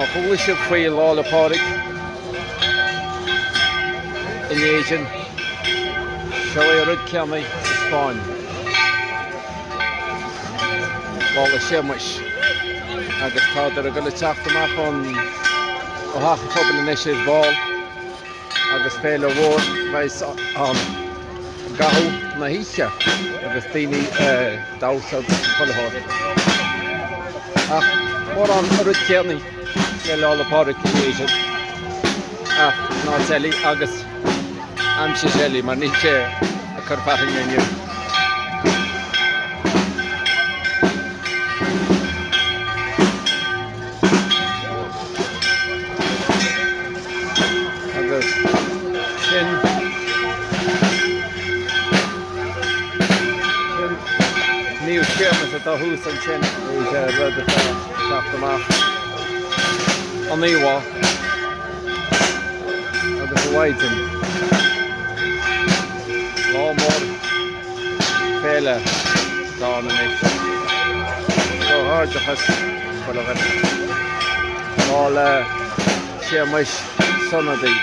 Má chuise Féile lála páric in éidean seo é rud ceamai Spáin. Lála Séamais agus tá ar a go le teachtamach ó hacha phobal in éis báil agus Féile mhór bheis an gathú na híche agus daoine dáilsad cholatháir. Ach mór an rud ceannaí le lála páric in éidean ach ná teilí agus amse teilí mar ní sé a chur fathain inniu. Agus sin níl cearmas atá hús an sin is rud atá teachtamach an íomhá agus bhhaidin lámhór Féile dá na níos go háirdechas chuile bheith. Lála Séamais sonadaí